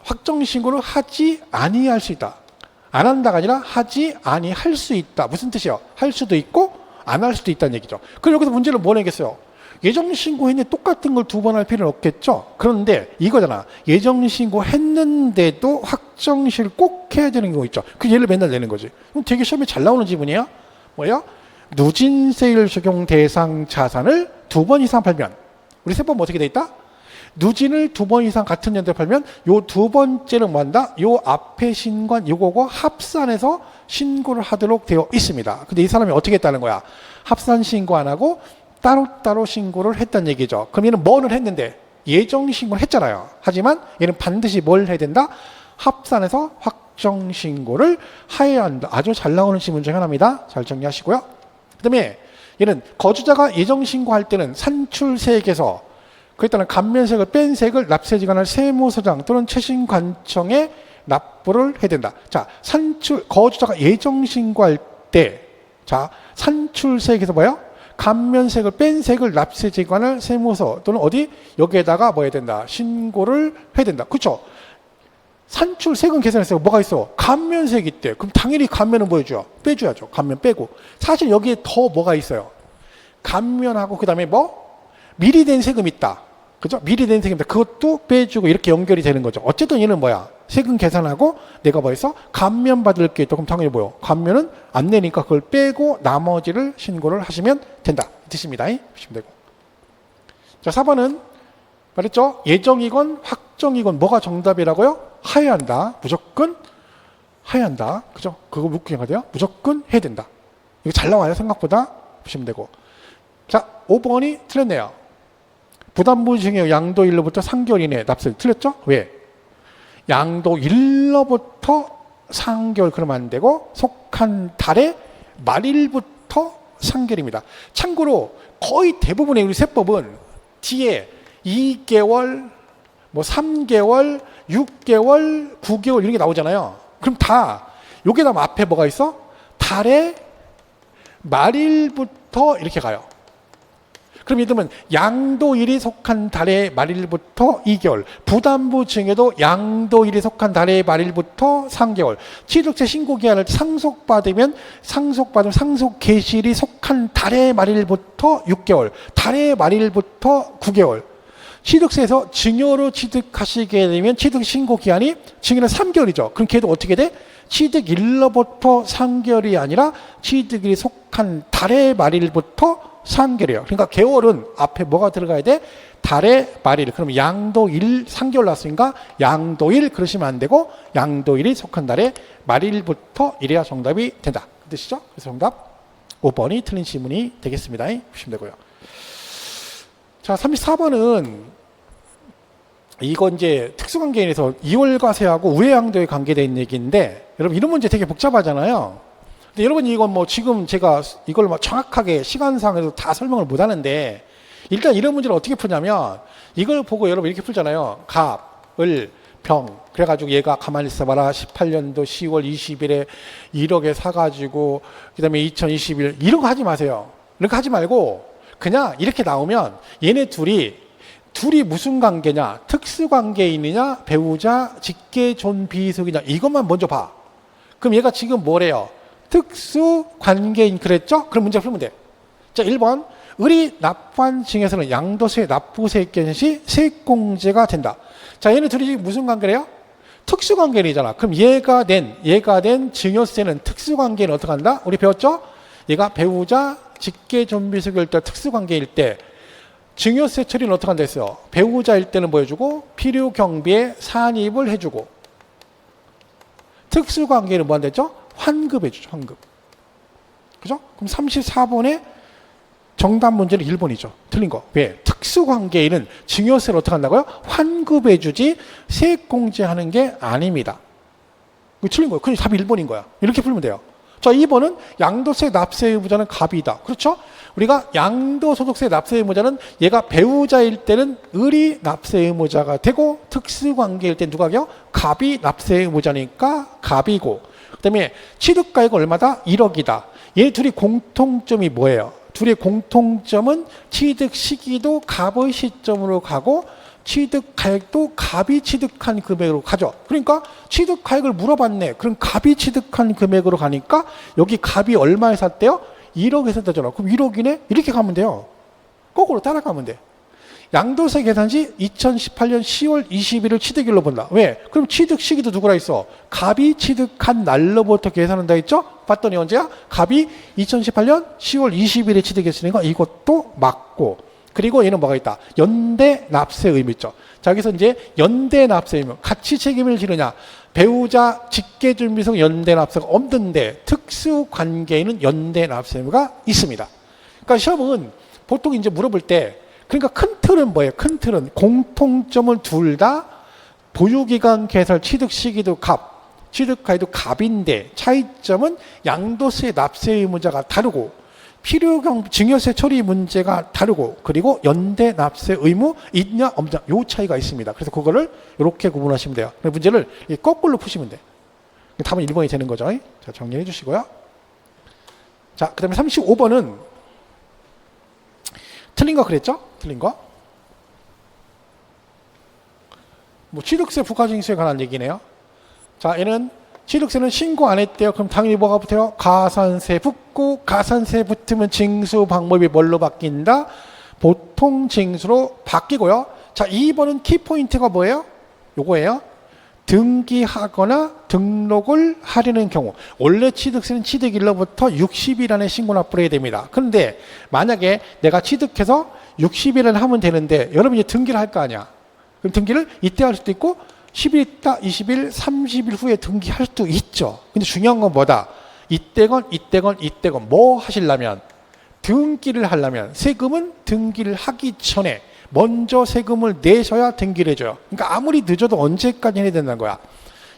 확정신고를 하지 아니할 수 있다. 안 한다가 아니라 하지 아니할 수 있다. 무슨 뜻이요? 할 수도 있고 안 할 수도 있다는 얘기죠. 그럼 여기서 문제를 뭐 내겠어요? 예정신고 했는데 똑같은 걸 두 번 할 필요는 없겠죠. 그런데 이거잖아. 예정신고 했는데도 확정실 꼭 해야 되는 경우 있죠. 그 예를 맨날 내는 거지. 그럼 되게 시험에 잘 나오는 지문이야. 뭐예요? 누진세율 적용 대상 자산을 2번 이상 팔면 우리 세법 어떻게 돼 있다? 누진을 2번 이상 같은 연도에 팔면 요 두 번째는 뭐한다? 요 앞에 신고한 요거고 합산해서 신고를 하도록 되어 있습니다. 근데 이 사람이 어떻게 했다는 거야? 합산 신고 안 하고 따로따로 신고를 했다는 얘기죠. 그럼 얘는 뭐를 했는데? 예정 신고를 했잖아요. 하지만 얘는 반드시 뭘 해야 된다? 합산해서 확정 신고를 해야 한다. 아주 잘 나오는 지문 중 하나입니다. 잘 정리하시고요. 그 다음에 얘는 거주자가 예정 신고할 때는 산출세액에서 그에 따른 감면세액을 뺀 세액을 납세지관할 세무서장 또는 최신관청에 납부를 해야 된다. 자, 거주자가 예정신고할 때, 자, 산출세액에서 뭐예요? 감면세액을 뺀 세액을 납세지관할 세무서 또는 어디? 여기에다가 뭐 해야 된다? 신고를 해야 된다. 그렇죠? 산출세금 계산했어요. 뭐가 있어? 감면세액이 있대. 그럼 당연히 감면은 뭐 해줘요? 빼줘야죠. 감면 빼고. 사실 여기에 더 뭐가 있어요? 감면하고 그 다음에 뭐? 미리 된 세금 있다. 그죠? 미리 된 세금 있다. 그것도 빼주고 이렇게 연결이 되는 거죠. 어쨌든 얘는 뭐야? 세금 계산하고 내가 뭐 해서 감면 받을 게 있다. 그럼 당연히 뭐요? 감면은 안 내니까 그걸 빼고 나머지를 신고를 하시면 된다. 이 뜻입니다. 보시면 되고. 자, 4번은 말했죠? 예정이건 확정이건 뭐가 정답이라고요? 하여야 한다. 무조건 해야 한다. 그죠? 그거 묶기가 돼요. 무조건 해야 된다. 이거 잘 나와요. 생각보다 보시면 되고. 자, 5번이 틀렸네요. 부담부 중에 양도 1로부터 3개월 이내 납세. 틀렸죠? 왜? 양도 1로부터 3개월 그러면 안 되고 속한 달의 말일부터 3개월입니다. 참고로 거의 대부분의 우리 세법은 뒤에 2개월, 뭐 3개월, 6개월, 9개월 이런 게 나오잖아요. 그럼 다 여기다 앞에 뭐가 있어? 달의 말일부터 이렇게 가요. 그럼 예를 들면 양도일이 속한 달의 말일부터 2개월, 부담부 중에도 양도일이 속한 달의 말일부터 3개월, 취득세 신고기한을 상속받으면 상속 개시일이 속한 달의 말일부터 6개월, 달의 말일부터 9개월. 취득세에서 증여로 취득하시게 되면 취득 신고 기한이 증여는 3개월이죠. 그럼 걔도 어떻게 돼? 취득일로부터 3개월이 아니라 취득일이 속한 달의 말일부터 3개월이에요. 그러니까 개월은 앞에 뭐가 들어가야 돼? 달의 말일. 그럼 양도일 3개월 났으니까 양도일 그러시면 안 되고 양도일이 속한 달의 말일부터 이래야 정답이 된다. 그 뜻이죠? 그래서 정답 5번이 틀린 지문이 되겠습니다. 보시면 되고요. 자, 34번은 이거 이제 특수관계인에서 이월과세하고 우회양도에 관계된 얘기인데 여러분 이런 문제 되게 복잡하잖아요. 근데 여러분 이건 뭐 지금 제가 이걸 막 정확하게 시간상에서 다 설명을 못 하는데 일단 이런 문제를 어떻게 푸냐면 이걸 보고 여러분 이렇게 풀잖아요. 갑을 병 그래가지고 얘가 가만히 있어봐라 18년도 10월 20일에 1억에 사가지고 그 다음에 2021 이런 거 하지 마세요. 이런 거 하지 말고 그냥 이렇게 나오면 얘네 둘이 무슨 관계냐? 특수관계인이냐? 배우자, 직계존 비속이냐? 이것만 먼저 봐. 그럼 얘가 지금 뭐래요? 특수관계인 그랬죠? 그럼 문제 풀면 돼. 자, 1번. 을이 납부한 증에서는 양도세, 납부세 개시 세액공제가 된다. 자, 얘네 둘이 지금 무슨 관계래요? 특수관계인이잖아. 그럼 얘가 된 증여세는 특수관계인 어떻게 한다? 우리 배웠죠? 얘가 배우자, 직계존 비속일 때 특수관계일 때 증여세 처리는 어떻게 한다 했어요? 배우자일 때는 뭐 해주고 필요 경비에 산입을 해주고 특수관계는 뭐 한다 했죠? 환급해주죠. 환급. 그죠? 그럼 34번에 정답 문제는 1번이죠. 틀린 거. 왜? 특수관계인은 증여세를 어떻게 한다고요? 환급해주지 세액공제하는 게 아닙니다. 이거 틀린 거예요. 그럼 답이 1번인 거야. 이렇게 풀면 돼요. 자, 2번은 양도세 납세 의무자는 갑이다. 그렇죠? 우리가 양도소득세 납세 의무자는 얘가 배우자일 때는 을이 납세 의무자가 되고 특수관계일 때 누가요? 갑이 납세 의무자니까 갑이고 그 다음에 취득가액은 얼마다? 1억이다. 얘 둘이 공통점이 뭐예요? 둘의 공통점은 취득 시기도 갑의 시점으로 가고 취득가액도 갑이 취득한 금액으로 가죠. 그러니까 취득가액을 물어봤네. 그럼 갑이 취득한 금액으로 가니까 여기 갑이 얼마에 샀대요? 1억에 샀다잖아. 그럼 1억이네? 이렇게 가면 돼요. 거꾸로 따라가면 돼. 양도세 계산시 2018년 10월 20일을 취득일로 본다. 왜? 그럼 취득 시기도 누구라 있어? 갑이 취득한 날로부터 계산한다 했죠? 봤더니 언제야? 갑이 2018년 10월 20일에 취득했으니까 이것도 맞고 그리고 얘는 뭐가 있다? 연대 납세 의무 있죠. 자, 여기서 이제 연대 납세 의무. 같이 책임을 지느냐? 배우자 직계준비성 연대 납세가 없는데 특수관계인은 연대 납세 의무가 있습니다. 그러니까 시험은 보통 이제 물어볼 때 그러니까 큰 틀은 뭐예요? 큰 틀은 공통점은 둘 다 보유기간 개설 취득 시기도 갑, 취득가액도 갑인데 차이점은 양도세 납세 의무자가 다르고 필요경 증여세 처리 문제가 다르고 그리고 연대 납세 의무 있냐 없냐 요 차이가 있습니다. 그래서 그거를 이렇게 구분하시면 돼요. 문제를 거꾸로 푸시면 돼. 답은 1번이 되는 거죠. 자, 정리해 주시고요. 자, 그 다음에 35번은 틀린 거 그랬죠? 틀린 거. 뭐 취득세 부가징수에 관한 얘기네요. 자, 얘는 취득세는 신고 안 했대요. 그럼 당연히 뭐가 붙어요? 가산세 붙고 가산세 붙으면 징수 방법이 뭘로 바뀐다? 보통 징수로 바뀌고요. 자, 2번은 키포인트가 뭐예요? 요거예요. 등기하거나 등록을 하려는 경우 원래 취득세는 취득일로부터 60일 안에 신고 납부를 해야 됩니다. 그런데 만약에 내가 취득해서 60일을 하면 되는데 여러분이 등기를 할 거 아니야. 그럼 등기를 이때 할 수도 있고 10일 있다, 20일, 30일 후에 등기할 수도 있죠. 근데 중요한 건 뭐다? 이때건 뭐 하시려면 등기를 하려면 세금은 등기를 하기 전에 먼저 세금을 내셔야 등기를 해줘요. 그러니까 아무리 늦어도 언제까지 해야 된다는 거야.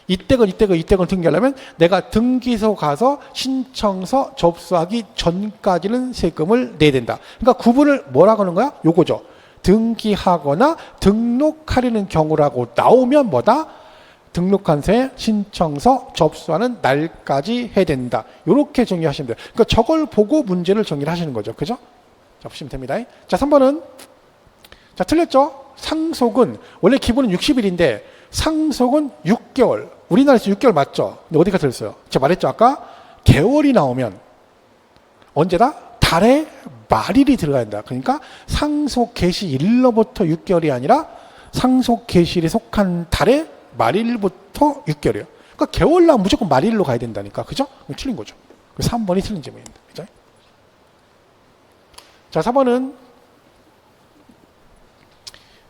이때건 등기하려면 내가 등기소 가서 신청서 접수하기 전까지는 세금을 내야 된다. 그러니까 구분을 뭐라고 하는 거야? 요거죠. 등기하거나 등록하려는 경우라고 나오면 뭐다? 등록한세 신청서 접수하는 날까지 해야 된다. 이렇게 정리하시면 돼요. 그러니까 저걸 보고 문제를 정리를 하시는 거죠. 그죠? 자, 보시면 됩니다. 자, 3번은 자, 틀렸죠? 상속은 원래 기본은 60일인데 상속은 6개월. 우리나라에서 6개월 맞죠? 근데 어디가 틀렸어요? 제가 말했죠 아까? 개월이 나오면 언제다? 달에 말일이 들어가야 된다. 그러니까 상속 개시일로부터 6개월이 아니라 상속 개시일에 속한 달에 말일부터 6개월이에요. 그러니까 개월 나오면 무조건 말일로 가야 된다니까. 그죠? 틀린 거죠. 3번이 틀린 질문입니다. 그죠? 자, 4번은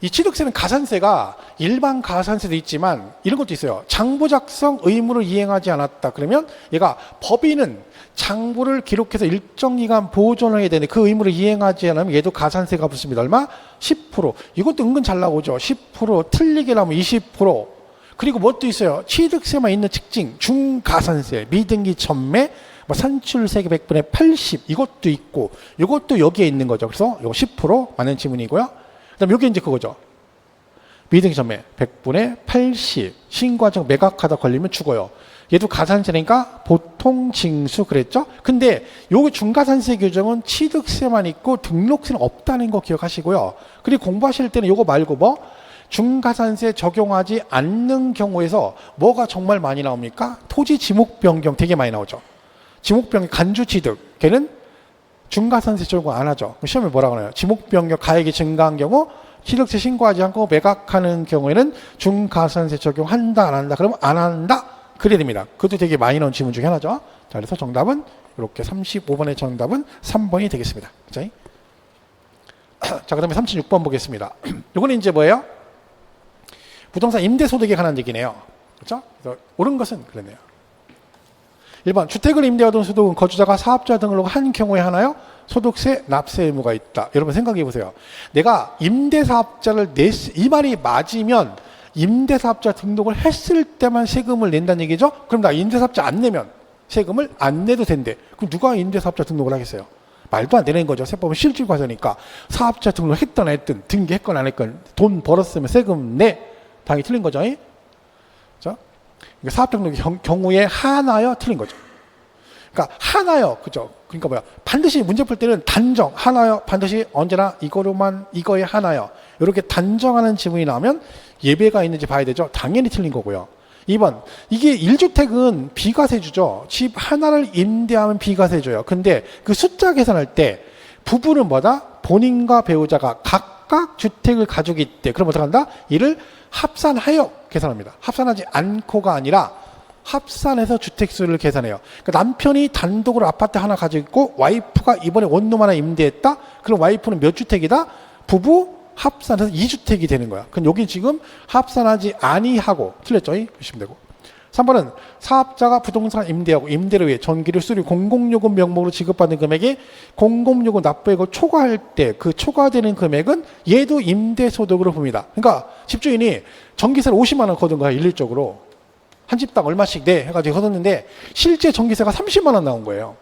이 취득세는 가산세가 일반 가산세도 있지만 이런 것도 있어요. 장부 작성 의무를 이행하지 않았다. 그러면 얘가 법인은 장부를 기록해서 일정 기간 보존을 해야 되는데 그 의무를 이행하지 않으면 얘도 가산세가 붙습니다. 얼마? 10%. 이것도 은근 잘 나오죠. 10%, 틀리게 나오면 20%. 그리고 뭣도 있어요. 취득세만 있는 특징, 중가산세, 미등기 전매, 산출세계 100분의 80 이것도 있고 이것도 여기에 있는 거죠. 그래서 이거 10% 맞는 지문이고요. 그다음 여기 이제 그거죠. 미등기 전매 100분의 80 신고하자고 매각하다 걸리면 죽어요. 얘도 가산세니까 보통 징수 그랬죠. 근데 요거 중가산세 규정은 취득세만 있고 등록세는 없다는 거 기억하시고요. 그리고 공부하실 때는 요거 말고 뭐 중가산세 적용하지 않는 경우에서 뭐가 정말 많이 나옵니까? 토지 지목 변경 되게 많이 나오죠. 지목 변경 간주 취득 걔는 중가산세 적용 안 하죠. 시험에 뭐라고 하나요? 지목 변경 가액이 증가한 경우 취득세 신고하지 않고 매각하는 경우에는 중가산세 적용한다 안 한다? 그러면 안 한다. 그래야 됩니다. 그것도 되게 많이 나온 지문 중에 하나죠. 자, 그래서 정답은 이렇게 35번의 정답은 3번이 되겠습니다. 자, 그 다음에 36번 보겠습니다. 이거는 이제 뭐예요? 부동산 임대소득에 관한 얘기네요. 그렇죠? 그래서 옳은 것은 그랬네요. 1번 주택을 임대하던 소득은 거주자가 사업자 등으로 한 경우에 하나요? 소득세, 납세 의무가 있다. 여러분 생각해 보세요. 내가 임대사업자를 이 말이 맞으면 임대사업자 등록을 했을 때만 세금을 낸다는 얘기죠? 그럼 나 임대사업자 안 내면 세금을 안 내도 된대. 그럼 누가 임대사업자 등록을 하겠어요? 말도 안 되는 거죠. 세법은 실질과세니까 사업자 등록을 했든 안 했든 등기했건 안 했건 돈 벌었으면 세금 내. 당연히 틀린 거죠. 자, 사업자 등록의 경우에 하나요? 틀린 거죠. 그러니까 하나요. 그죠? 그러니까 뭐야? 반드시 문제 풀 때는 단정 하나요. 반드시 언제나 이거로만 이거에 하나요. 이렇게 단정하는 지문이 나오면 예배가 있는지 봐야 되죠. 당연히 틀린 거고요. 2번 이게 1주택은 비과세주죠. 집 하나를 임대하면 비과세줘요. 근데 그 숫자 계산할 때 부부는 뭐다? 본인과 배우자가 각각 주택을 가지고 있대. 그럼 어떻게 한다? 이를 합산하여 계산합니다. 합산하지 않고가 아니라 합산해서 주택수를 계산해요. 그러니까 남편이 단독으로 아파트 하나 가지고 있고 와이프가 이번에 원룸 하나 임대했다. 그럼 와이프는 몇 주택이다? 부부 합산해서 2주택이 되는 거야. 그럼 여기 지금 합산하지 아니하고 틀렸죠? 보시면 되고. 3번은 사업자가 부동산 임대하고 임대료 외에 전기료, 수료, 공공요금 명목으로 지급받는 금액이 공공요금 납부액을 초과할 때 그 초과되는 금액은 얘도 임대소득으로 봅니다. 그러니까 집주인이 전기세를 50만 원 거둔 거야. 일률적으로. 한 집당 얼마씩 내 해가지고 거뒀는데 실제 전기세가 30만 원 나온 거예요.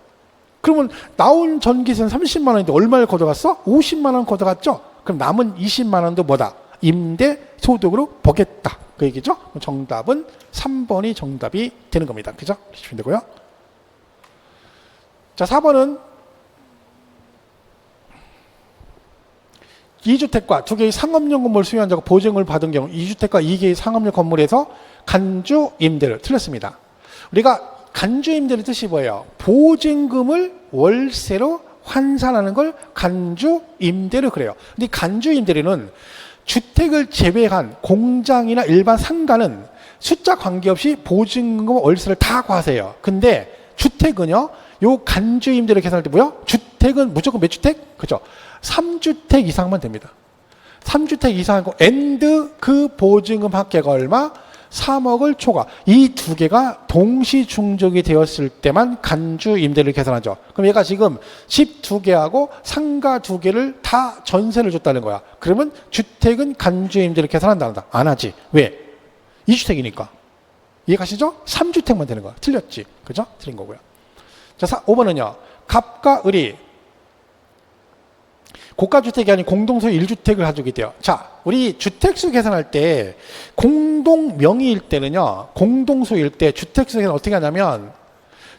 그러면 나온 전기세는 30만 원인데 얼마를 걷어갔어? 50만 원 걷어갔죠? 그럼 남은 20만 원도 뭐다? 임대소득으로 보겠다. 그 얘기죠? 정답은 3번이 정답이 되는 겁니다. 그죠? 보시면 되고요. 자, 4번은 2주택과 2개의 상업용 건물을 수요한 자가 보증을 받은 경우 2주택과 2개의 상업용 건물에서 간주 임대를 틀렸습니다. 우리가 간주 임대의 뜻이 뭐예요? 보증금을 월세로 환산하는 걸 간주 임대로 그래요. 근데 간주 임대료는 주택을 제외한 공장이나 일반 상가는 숫자 관계없이 보증금 월세를 다 과세해요. 근데 주택은요, 요 간주 임대료 계산할 때 뭐요? 주택은 무조건 몇 주택? 그죠? 3주택 이상만 됩니다. 3주택 이상하고 엔드 그 보증금 합계가 얼마? 3억을 초과. 이 두 개가 동시 충족이 되었을 때만 간주 임대를 계산하죠. 그럼 얘가 지금 집 두 개하고 상가 두 개를 다 전세를 줬다는 거야. 그러면 주택은 간주 임대를 계산한다. 안 하지. 왜? 2주택이니까. 이해가시죠? 3주택만 되는 거야. 틀렸지. 그죠? 틀린 거고요. 자, 5번은요. 갑과 을이 고가주택이 아닌 공동소유 1주택을 가지고 있대요. 자, 우리 주택수 계산할 때 공동 명의일 때는요. 공동소유일 때 주택수 계산 어떻게 하냐면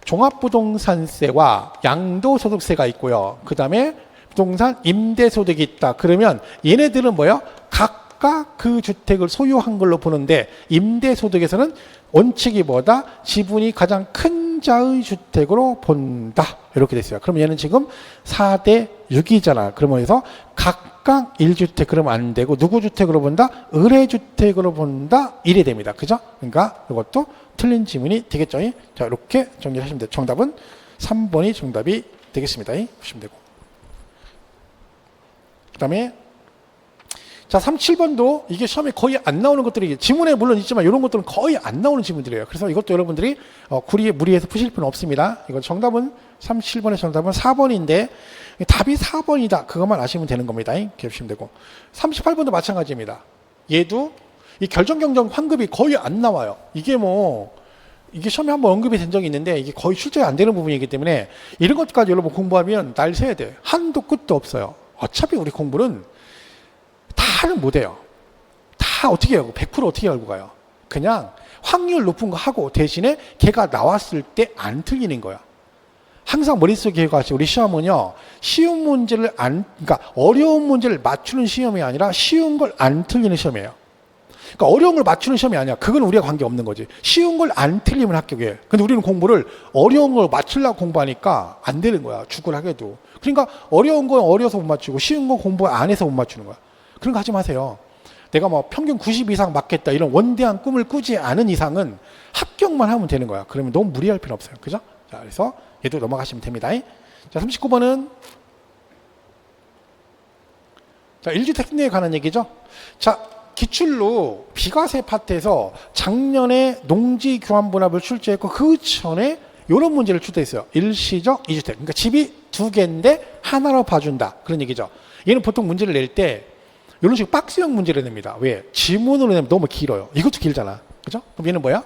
종합부동산세와 양도소득세가 있고요. 그 다음에 부동산 임대소득이 있다. 그러면 얘네들은 뭐예요? 각각 그 주택을 소유한 걸로 보는데 임대소득에서는 원칙이 뭐다? 지분이 가장 큰 자의 주택으로 본다. 이렇게 됐어요. 그럼 얘는 지금 4대 6이잖아. 그러면서 각각 1주택 그러면 안 되고 누구 주택으로 본다? 을의 주택으로 본다. 이래 됩니다. 그죠? 그러니까 이것도 틀린 지문이 되겠죠. 자, 이렇게 정리하시면 돼요. 정답은 3번이 정답이 되겠습니다. 보시면 되고. 그 다음에 자, 37번도 이게 시험에 거의 안 나오는 것들이 지문에 물론 있지만 이런 것들은 거의 안 나오는 지문들이에요. 그래서 이것도 여러분들이 구리에 무리해서 푸실 필요는 없습니다. 이건 정답은 37번의 정답은 4번인데 답이 4번이다. 그것만 아시면 되는 겁니다. 이렇게 보시면 되고 38번도 마찬가지입니다. 얘도 이 결정경정 환급이 거의 안 나와요. 이게 이게 시험에 한번 언급이 된 적이 있는데 이게 거의 출제가 안 되는 부분이기 때문에 이런 것까지 여러분 공부하면 날 새야 돼. 한도 끝도 없어요. 어차피 우리 공부는 다는 못해요. 다 어떻게 하고 100% 어떻게 알고 가요? 그냥 확률 높은 거 하고 대신에 걔가 나왔을 때 안 틀리는 거야. 항상 머릿속에 가시 우리 시험은요. 쉬운 문제를 그러니까 어려운 문제를 맞추는 시험이 아니라 쉬운 걸 안 틀리는 시험이에요. 그러니까 어려운 걸 맞추는 시험이 아니야. 그건 우리가 관계없는 거지. 쉬운 걸 안 틀리면 합격해. 근데 우리는 공부를 어려운 걸 맞추려고 공부하니까 안 되는 거야. 죽을하게도. 그러니까 어려운 건 어려서 못 맞추고 쉬운 건 공부 안 해서 못 맞추는 거야. 그런 거 하지 마세요. 내가 평균 90 이상 맞겠다 이런 원대한 꿈을 꾸지 않은 이상은 합격만 하면 되는 거야. 그러면 너무 무리할 필요 없어요. 그죠? 자, 그래서 얘도 넘어가시면 됩니다. 자, 39번은 자, 1주택 내에 관한 얘기죠. 자, 기출로 비과세 파트에서 작년에 농지 교환 분합을 출제했고 그 전에 이런 문제를 출제했어요. 일시적 2주택. 그러니까 집이 두 개인데 하나로 봐준다. 그런 얘기죠. 얘는 보통 문제를 낼 때 이런 식으로 박스형 문제를 냅니다. 왜? 지문으로 내면 너무 길어요. 이것도 길잖아. 그죠? 그럼 얘는 뭐야?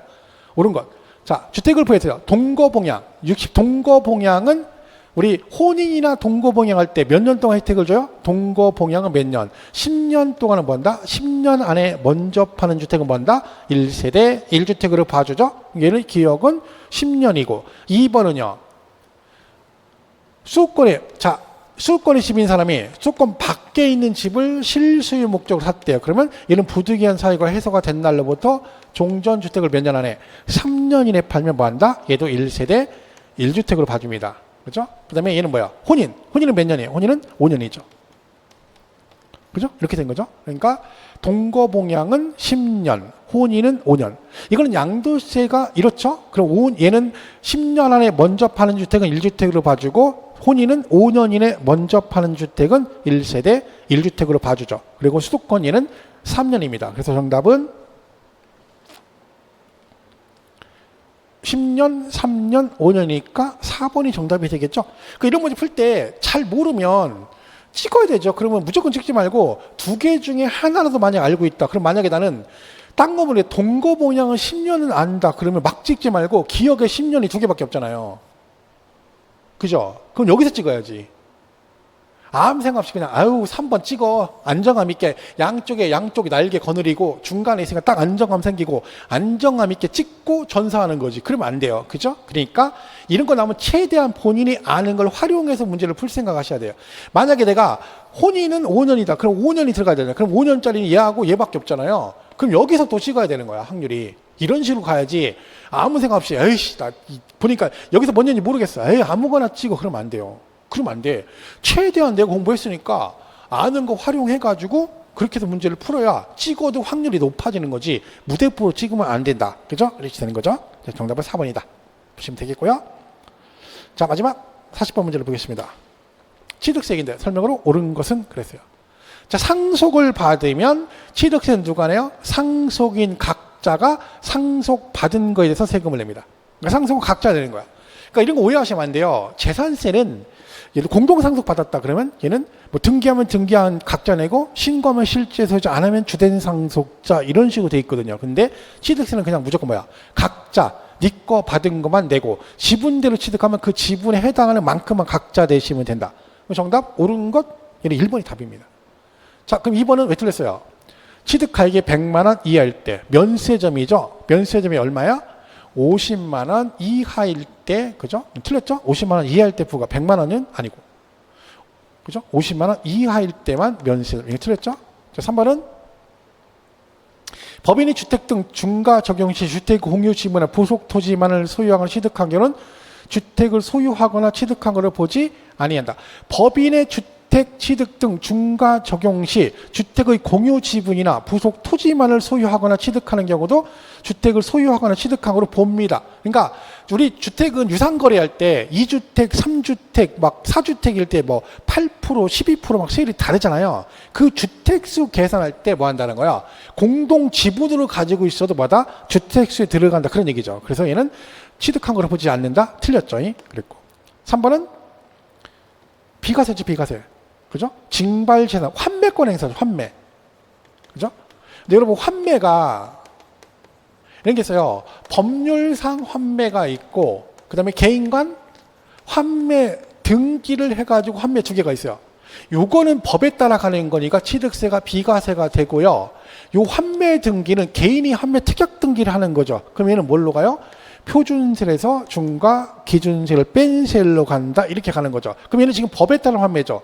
옳은 것. 자, 주택을 보여주세요. 동거봉양. 60 동거봉양은 우리 혼인이나 동거봉양 할 때 몇 년 동안 혜택을 줘요? 동거봉양은 몇 년? 10년 동안은 뭔다? 10년 안에 먼저 파는 주택은 뭔다? 1세대 1주택으로 봐주죠? 얘는 기억은 10년이고 2번은요. 수도권에 수도권에 집인 사람이 수도권 밖에 있는 집을 실수요 목적으로 샀대요. 그러면 얘는 부득이한 사유가 해소가 된 날로부터 종전주택을 몇 년 안에 3년 이내 팔면 뭐한다? 얘도 1세대 1주택으로 봐줍니다. 그죠? 그 다음에 얘는 뭐야? 혼인은 몇 년이에요? 혼인은 5년이죠. 그죠? 이렇게 된 거죠. 그러니까 동거봉양은 10년, 혼인은 5년. 이거는 양도세가 이렇죠? 그럼 얘는 10년 안에 먼저 파는 주택은 1주택으로 봐주고 혼인은 5년 이내 먼저 파는 주택은 1세대 1주택으로 봐주죠. 그리고 수도권 얘는 3년입니다. 그래서 정답은 10년, 3년, 5년이니까 4번이 정답이 되겠죠. 이런 문제 풀 때 잘 모르면 찍어야 되죠. 그러면 무조건 찍지 말고 두 개 중에 하나라도 만약 알고 있다. 그럼 만약에 나는 딴 거 보내 동거봉양은 10년은 안다. 그러면 막 찍지 말고 기억에 10년이 두 개밖에 없잖아요. 그죠? 그럼 여기서 찍어야지. 아무 생각 없이 그냥 3번 찍어. 안정감 있게 양쪽에 날개 거느리고 중간에 있으니까 딱 안정감 생기고 안정감 있게 찍고 전사하는 거지. 그러면 안 돼요. 그죠? 그러니까 이런 거 나오면 최대한 본인이 아는 걸 활용해서 문제를 풀 생각하셔야 돼요. 만약에 내가 혼인은 5년이다. 그럼 5년이 들어가야 되잖아요. 그럼 5년짜리는 얘하고 얘밖에 없잖아요. 그럼 여기서 또 찍어야 되는 거야. 확률이. 이런 식으로 가야지 아무 생각 없이 에이씨 나 보니까 여기서 뭔 년인지 모르겠어. 아무거나 찍어. 그러면 안 돼요. 그러면 안 돼. 최대한 내가 공부했으니까 아는 거 활용해가지고 그렇게 해서 문제를 풀어야 찍어도 확률이 높아지는 거지 무대포로 찍으면 안 된다. 그죠? 이렇게 되는 거죠. 정답은 4번이다. 보시면 되겠고요. 자, 마지막 40번 문제를 보겠습니다. 취득세인데 설명으로 옳은 것은 그랬어요. 자, 상속을 받으면 취득세는 누가 내요? 상속인 각 각자가 상속받은 거에 대해서 세금을 냅니다. 그러니까 상속은 각자 되는 거야. 그러니까 이런 거 오해하시면 안 돼요. 재산세는 예를 공동상속 받았다 그러면 얘는 뭐 등기하면 등기한 각자 내고 신고하면 실제 소유자 안 하면 주된 상속자 이런 식으로 돼 있거든요. 근데 취득세는 그냥 무조건 뭐야? 각자 네 거 받은 것만 내고 지분대로 취득하면 그 지분에 해당하는 만큼만 각자 내시면 된다. 정답 옳은 것 얘는 1번이 답입니다. 자, 그럼 2번은 왜 틀렸어요? 취득가액이 100만 원 이하일 때 면세점이죠. 면세점이 얼마야? 50만 원 이하일 때, 그죠? 틀렸죠? 50만 원 이하일 때 부과, 100만 원은 아니고. 그죠? 50만 원 이하일 때만 면세점. 이거 틀렸죠? 자, 3번은 법인이 주택 등 중과 적용 시 주택 공유 지분이나 부속 토지만을 소유하거나 취득한 경우는 주택을 소유하거나 취득한 것을 보지 아니한다. 법인의 주택 취득 등 중과 적용 시 주택의 공유 지분이나 부속 토지만을 소유하거나 취득하는 경우도 주택을 소유하거나 취득한 것으로 봅니다. 그러니까 우리 주택은 유상거래할 때 2주택, 3주택, 막 4주택일 때 뭐 8%, 12%막 세율이 다르잖아요. 그 주택수 계산할 때 뭐 한다는 거야? 공동 지분으로 가지고 있어도 뭐다? 주택수에 들어간다. 그런 얘기죠. 그래서 얘는 취득한 거로 보지 않는다. 틀렸죠. 그랬고. 3번은 비과세지, 비과세. 그죠? 징발재산, 환매권 행사죠. 환매. 그죠? 근데 여러분 환매가 이런 게 있어요. 법률상 환매가 있고 그 다음에 개인간 환매 등기를 해가지고 환매 두 개가 있어요. 요거는 법에 따라 가는 거니까 취득세가 비과세가 되고요. 요 환매 등기는 개인이 환매 특약 등기를 하는 거죠. 그럼 얘는 뭘로 가요? 표준세에서 중과 기준세를 뺀 세율로 간다. 이렇게 가는 거죠. 그럼 얘는 지금 법에 따른 환매죠.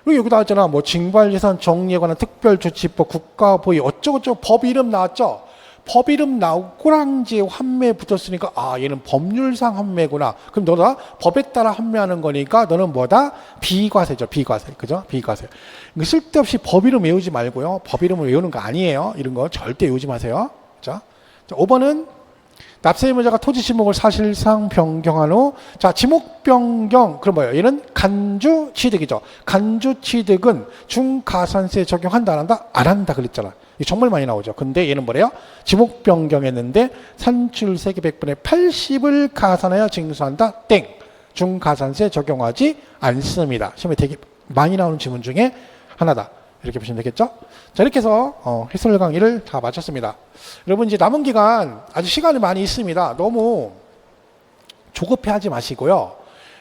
여기 나왔잖아. 뭐 징발재산 정리에 관한 특별조치법, 국가보위 어쩌고저쩌고 법 이름 나왔죠. 법 이름 나오고 꼬랑지에 환매 붙었으니까 아 얘는 법률상 환매구나. 그럼 너가 법에 따라 환매하는 거니까 너는 뭐다? 비과세죠. 비과세. 그죠? 비과세. 쓸데없이 법 이름 외우지 말고요. 법 이름을 외우는 거 아니에요. 이런 거 절대 외우지 마세요. 자, 5번은 납세 의무자가 토지 지목을 사실상 변경한 후, 자, 지목 변경, 그럼 뭐예요? 얘는 간주 취득이죠. 간주 취득은 중가산세 적용한다, 안 한다? 안 한다 그랬잖아. 이게 정말 많이 나오죠. 근데 얘는 뭐래요? 지목 변경했는데 산출세계 100분의 80을 가산하여 징수한다, 땡. 중가산세 적용하지 않습니다. 시험에 되게 많이 나오는 지문 중에 하나다. 이렇게 보시면 되겠죠? 자, 이렇게 해서 해설 강의를 다 마쳤습니다. 여러분 이제 남은 기간 아직 시간이 많이 있습니다. 너무 조급해하지 마시고요.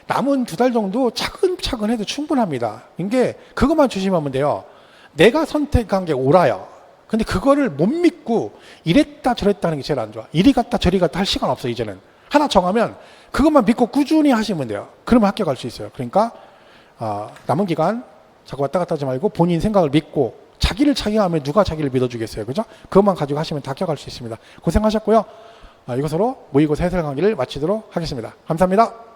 남은 2달 정도 차근차근 해도 충분합니다. 이게 그것만 조심하면 돼요. 내가 선택한 게 옳아요. 근데 그거를 못 믿고 이랬다 저랬다 하는 게 제일 안 좋아. 이리 갔다 저리 갔다 할 시간 없어 이제는. 하나 정하면 그것만 믿고 꾸준히 하시면 돼요. 그러면 합격할 수 있어요. 그러니까 남은 기간 자꾸 왔다 갔다 하지 말고 본인 생각을 믿고 자기를 자기가 하면 누가 자기를 믿어주겠어요. 그죠? 그것만 가지고 하시면 다 합격할 수 있습니다. 고생하셨고요. 이것으로 모의고사 해설 강의를 마치도록 하겠습니다. 감사합니다.